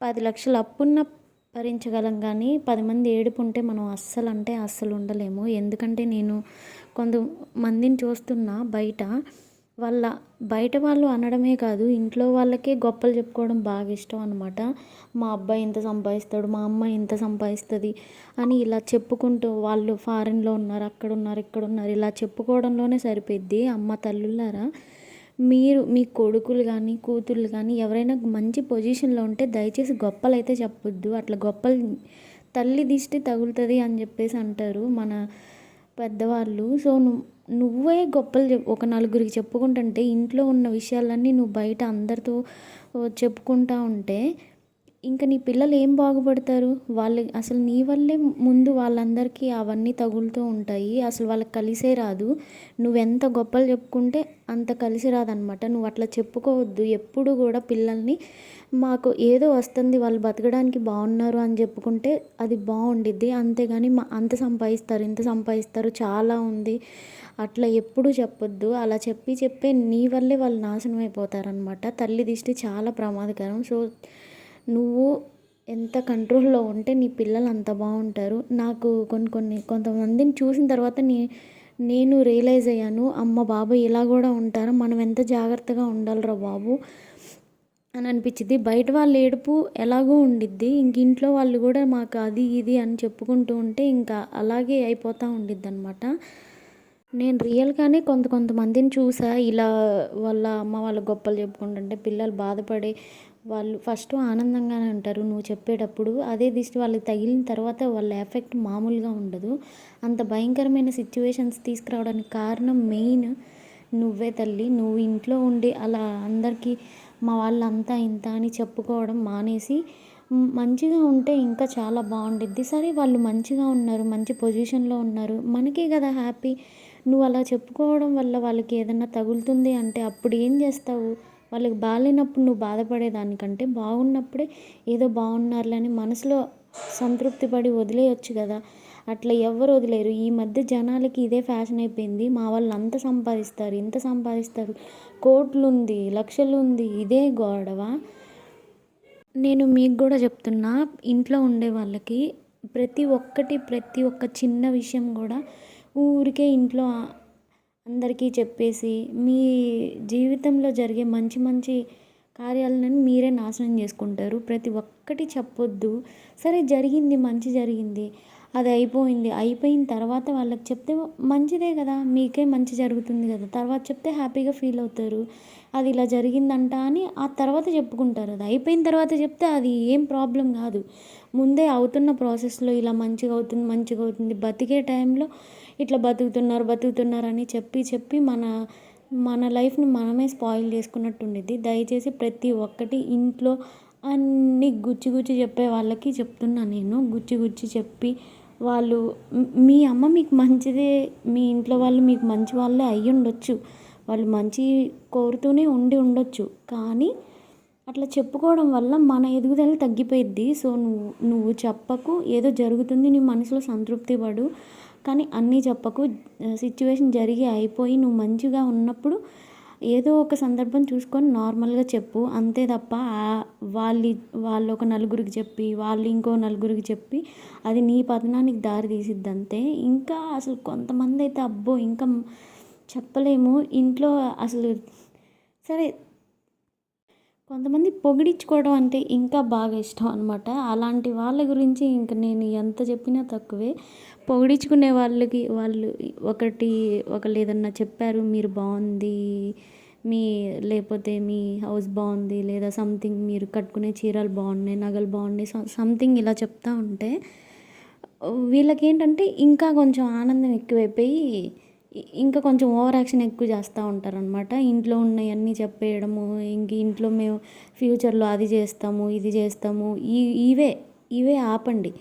10,00,000 అప్పున్న భరించగలం గానీ, 10 మంది ఏడుపుంటే మనం అస్సలంటే అస్సలు ఉండలేము. ఎందుకంటే నేను కొంతమందిని చూస్తున్నా బయట. వాళ్ళ బయట వాళ్ళు అనడమే కాదు, ఇంట్లో వాళ్ళకే గొప్పలు చెప్పుకోవడం బాగా ఇష్టం అనమాట. మా అబ్బాయి ఇంత సంపాదిస్తాడు, మా అమ్మాయి ఇంత సంపాదిస్తది అని ఇలా చెప్పుకుంటూ వాళ్ళు ఫారెన్‌లో ఉన్నారు, అక్కడున్నారు, ఇక్కడున్నారు ఇలా చెప్పుకోవడంలోనే సరిపోయిద్ది. అమ్మ తల్లులారా, మీరు మీ కొడుకులు గానీ, కూతుర్లు గానీ ఎవరైనా మంచి పొజిషన్‌లో ఉంటే దయచేసి గొప్పలైతే చెప్పొద్దు. అట్లా గొప్పలు తల్లి దిష్టి తగులుతది అని జెప్పేసి అంటారు మన పెద్దవాళ్ళు. సో, నువ్వే గొప్పలు ఒక నలుగురికి చెప్పుకుంటుంటే ఇంట్లో ఉన్న విషయాలన్నీ నువ్వు బయట అందరితో చెప్పుకుంటా ఉంటే ఇంక నీ పిల్లలు ఏం బాగుపడతారు? వాళ్ళు అసలు నీ వల్లే ముందు వాళ్ళందరికీ అవన్నీ తగులుతూ ఉంటాయి. అసలు వాళ్ళకి కలిసే రాదు. నువ్వెంత గొప్పలు చెప్పుకుంటే అంత కలిసి రాదనమాట. నువ్వు అట్లా చెప్పుకోవద్దు. ఎప్పుడు కూడా పిల్లల్ని మాకు ఏదో వస్తుంది, వాళ్ళు బతకడానికి బాగున్నారు అని చెప్పుకుంటే అది బాగుండిద్ది. అంతేగాని అంత సంపాదిస్తారు, ఇంత సంపాదిస్తారు, చాలా ఉంది అట్లా ఎప్పుడూ చెప్పొద్దు. అలా చెప్పే నీ వల్లే వాళ్ళు నాశనం అయిపోతారనమాట. తల్లి దిష్టి చాలా ప్రమాదకరం. సో, నువ్వు ఎంత కంట్రోల్‌లో ఉంటే నీ పిల్లలు అంత బాగుంటారు. నాకు కొంతమందిని చూసిన తర్వాత నేను రియలైజ్ అయ్యాను. అమ్మ బాబోయ్! ఇలా కూడా ఉంటారా? మనం ఎంత జాగ్రత్తగా ఉండాలిరా బాబు అని అనిపించిద్ది. బయట వాళ్ళ ఏడుపు ఎలాగో ఉండిద్ది. ఇంక ఇంట్లో వాళ్ళు కూడా మాకు అది ఇది అని చెప్పుకుంటూ ఉంటే ఇంకా అలాగే అయిపోతూ ఉండిద్దనమాట. నేను రియల్‌గానే కొంతమందిని చూసా. ఇలా వాళ్ళ అమ్మ వాళ్ళ గొప్పలు చెప్పుకుంటుంటే పిల్లలు బాధపడే వాళ్ళు ఫస్ట్ ఆనందంగానే ఉంటారు నువ్వు చెప్పేటప్పుడు. అదే దిష్టి వాళ్ళకి తగిలిన తర్వాత వాళ్ళ ఎఫెక్ట్ మామూలుగా ఉండదు. అంత భయంకరమైన సిట్యుయేషన్స్ తీసుకురావడానికి కారణం మెయిన్ నువ్వే తల్లి. నువ్వు ఇంట్లో ఉండి అలా అందరికీ మా వాళ్ళంతా ఇంత అని చెప్పుకోవడం మానేసి మంచిగా ఉంటే ఇంకా చాలా బాగుండిద్ది. సరే వాళ్ళు మంచిగా ఉన్నారు, మంచి పొజిషన్‌లో ఉన్నారు, మనకే కదా హ్యాపీ. నువ్వు అలా చెప్పుకోవడం వల్ల వాళ్ళకి ఏదన్నా తగులుతుంది అంటే అప్పుడు ఏం చేస్తావు? వాళ్ళకి బాలేనప్పుడు నువ్వు బాధపడేదానికంటే బాగున్నప్పుడే ఏదో బాగున్నారులే అని మనసులో సంతృప్తి పడి వదిలేయొచ్చు కదా. అట్లా ఎవ్వరు వదిలేరు. ఈ మధ్య జనాలకి ఇదే ఫ్యాషన్ అయిపోయింది. మా వాళ్ళు అంత సంపాదిస్తారు, ఇంత సంపాదిస్తారు, కోట్లుంది, లక్షలుంది, ఇదే గొడవ. నేను మీకు కూడా చెప్తున్నా, ఇంట్లో ఉండే వాళ్ళకి ప్రతి ఒక్క చిన్న విషయం కూడా ఊరికే ఇంట్లో అందరికీ చెప్పేసి మీ జీవితంలో జరిగే మంచి మంచి కార్యాలను మీరే నాశనం చేసుకుంటారు. ప్రతి ఒక్కటి చెప్పొద్దు. సరే జరిగింది, మంచి జరిగింది, అది అయిపోయింది. అయిపోయిన తర్వాత వాళ్ళకి చెప్తే మంచిదే కదా, మీకే మంచి జరుగుతుంది కదా. తర్వాత చెప్తే హ్యాపీగా ఫీల్ అవుతారు. అది ఇలా జరిగిందంట అని ఆ తర్వాత చెప్పుకుంటారు. అది అయిపోయిన తర్వాత చెప్తే అది ఏం ప్రాబ్లం కాదు. ముందే అవుతున్న ప్రాసెస్లో ఇలా మంచిగా అవుతుంది బతికే టైంలో ఇట్లా బతుకుతున్నారు అని చెప్పి మన లైఫ్ని మనమే స్పాయిల్ చేసుకున్నట్టు ఉండిద్ది. దయచేసి ప్రతి ఒక్కటి ఇంట్లో అన్నీ గుచ్చి చెప్పే వాళ్ళకి చెప్తున్నా నేను. గుచ్చి చెప్పి వాళ్ళు మీ అమ్మ మీకు మంచిదే, మీ ఇంట్లో వాళ్ళు మీకు మంచి వాళ్ళే అయ్యుండొచ్చు, వాళ్ళు మంచి కోరుతూనే ఉండొచ్చు. కానీ అట్లా చెప్పుకోవడం వల్ల మన ఎదుగుదల తగ్గిపోయిద్ది. సో, నువ్వు చెప్పకు. ఏదో జరుగుతుంది, నీ మనసులో సంతృప్తి పడు. కానీ అన్నీ చెప్పకు. సిచ్యువేషన్ జరిగి అయిపోయి నువ్వు మంచిగా ఉన్నప్పుడు ఏదో ఒక సందర్భం చూసుకొని నార్మల్గా చెప్పు. అంతే తప్ప వాళ్ళు ఒక నలుగురికి చెప్పి, వాళ్ళు ఇంకో నలుగురికి చెప్పి అది నీ పతనానికి దారి తీసిద్ది అంతే. ఇంకా అసలు కొంతమంది అయితే అబ్బో ఇంకా చెప్పలేము. ఇంట్లో అసలు సరే, కొంతమంది పొగిడించుకోవడం అంటే ఇంకా బాగా ఇష్టం అనమాట. అలాంటి వాళ్ళ గురించి ఇంక నేను ఎంత చెప్పినా తక్కువే. పొగిడించుకునే వాళ్ళు ఒకళ్ళు ఏదన్నా చెప్పారు, మీరు బాగుంది, లేకపోతే మీ హౌస్ బాగుంది, లేదా సంథింగ్ మీరు కట్టుకునే చీరలు బాగున్నాయి, నగలు బాగున్నాయి, సంథింగ్ ఇలా చెప్తా ఉంటే వీళ్ళకేంటంటే ఇంకా కొంచెం ఆనందం ఎక్కువైపోయి ఇంకా కొంచెం ఓవర్ యాక్షన్ ఎక్కువ చేస్తూ ఉంటారనమాట. ఇంట్లో ఉన్నవన్నీ చెప్పేయడము, ఇంట్లో మేము ఫ్యూచర్లో అది చేస్తాము, ఇది చేస్తాము, ఇవే ఆపండి.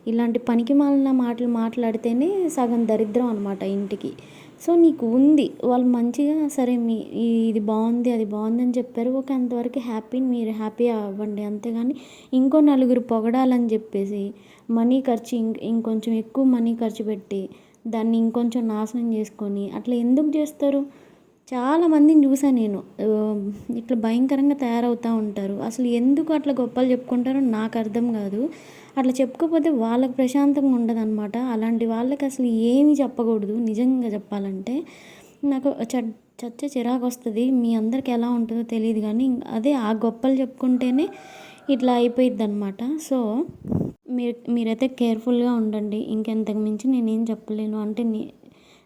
ఇలాంటి పనికిమాలిన మాటలు మాట్లాడితేనే సగం దరిద్రం అనమాట ఇంటికి. సో, నీకు ఉంది, వాళ్ళు మంచిగా సరే ఇది బాగుంది, అది బాగుంది అని చెప్పారు. ఓకే, అంతవరకు హ్యాపీ, మీరు హ్యాపీ అవ్వండి. అంతేగాని ఇంకో నలుగురు పొగడాలని చెప్పేసి మనీ ఖర్చు ఇంకొంచెం ఎక్కువ మనీ ఖర్చు పెట్టి దాన్ని ఇంకొంచెం నాశనం చేసుకొని అట్లా ఎందుకు చేస్తారు? చాలామందిని చూసా నేను. ఇట్లా భయంకరంగా తయారవుతా ఉంటారు. అసలు ఎందుకు అట్లా గొప్పలు చెప్పుకుంటారో నాకు అర్థం కాదు. అట్లా చెప్పుకోకపోతే వాళ్ళకి ప్రశాంతంగా ఉండదనమాట. అలాంటి వాళ్ళకి అసలు ఏమి చెప్పకూడదు నిజంగా చెప్పాలంటే. నాకు చచ్చే చిరాకొస్తది. మీ అందరికి ఎలా ఉంటుందో తెలీదు గానీ, అదే ఆ గొప్పలు చెప్పుకుంటేనే ఇట్లా అయిపోయిద్దనమాట. సో, మీరైతే కేర్‌ఫుల్‌గా ఉండండి. ఇంకంతకు మించి నేనేం చెప్పలేను. అంటే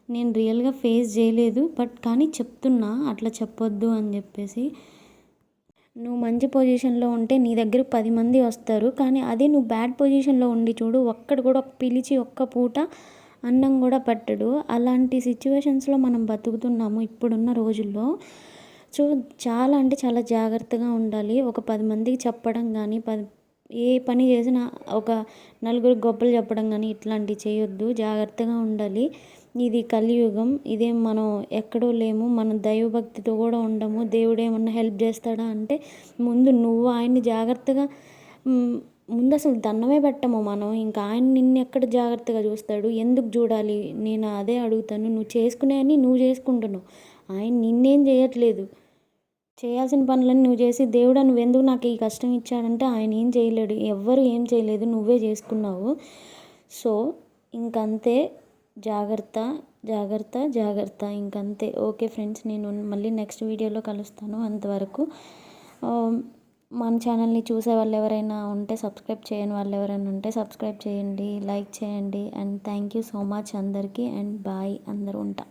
నేను రియల్‌గా ఫేస్ చేయలేదు. కానీ చెప్తున్నా అట్లా చెప్పొద్దు అని చెప్పేసి. నువ్వు మంచి పొజిషన్‌లో ఉంటే నీ దగ్గరకు 10 మంది వస్తారు. కానీ అదే నువ్వు బ్యాడ్ పొజిషన్‌లో ఉండి చూడు, ఒక్కడు కూడా పిలిచి ఒక్క పూట అన్నం కూడా పెట్టడు. అలాంటి సిట్యుయేషన్స్‌లో మనం బతుకుతున్నాము ఇప్పుడున్న రోజుల్లో. సో, చాలా అంటే చాలా జాగ్రత్తగా ఉండాలి. ఒక 10 మందికి చెప్పడం గానీ, ఏ పని చేసినా ఒక నలుగురికి గొప్పలు చెప్పడం గానీ ఇట్లాంటివి చేయొద్దు. జాగ్రత్తగా ఉండాలి. ఇది కలియుగం. ఇదేం మనం ఎక్కడో లేము. మనం దైవభక్తితో కూడా ఉండము. దేవుడేమన్నా హెల్ప్ చేస్తాడా అంటే ముందు నువ్వు ఆయన్ని జాగ్రత్తగా ముందు అసలు దండమే పెట్టము మనం. ఇంకా ఆయన నిన్నెక్కడ జాగ్రత్తగా చూస్తాడు? ఎందుకు చూడాలి? నేను అదే అడుగుతాను. నువ్వు చేసుకునేవన్నీ నువ్వు చేసుకుంటున్నావు. ఆయన నిన్నేం చేయట్లేదు. చేయాల్సిన పనులన్నీ నువ్వు చేసి దేవుడా నువ్వెందుకు నాకు ఈ కష్టం ఇచ్చాడంటే ఆయన ఏం చేయలేడు. ఎవ్వరు ఏం చేయలేదు. నువ్వే చేసుకున్నావు. సో, ఇంకంతే. జాగ్రత్త, జాగ్రత్త, జాగ్రత్త ఇంకంతే. ఓకే ఫ్రెండ్స్, నేను మళ్ళీ నెక్స్ట్ వీడియోలో కలుస్తాను. అంతవరకు మన ఛానల్ని చూసే వాళ్ళు ఎవరైనా ఉంటే సబ్స్క్రైబ్ చేయని వాళ్ళు ఎవరైనా ఉంటే సబ్స్క్రైబ్ చేయండి, లైక్ చేయండి. And thank you so much అందరికీ. And bye. అందరూ ఉంటా.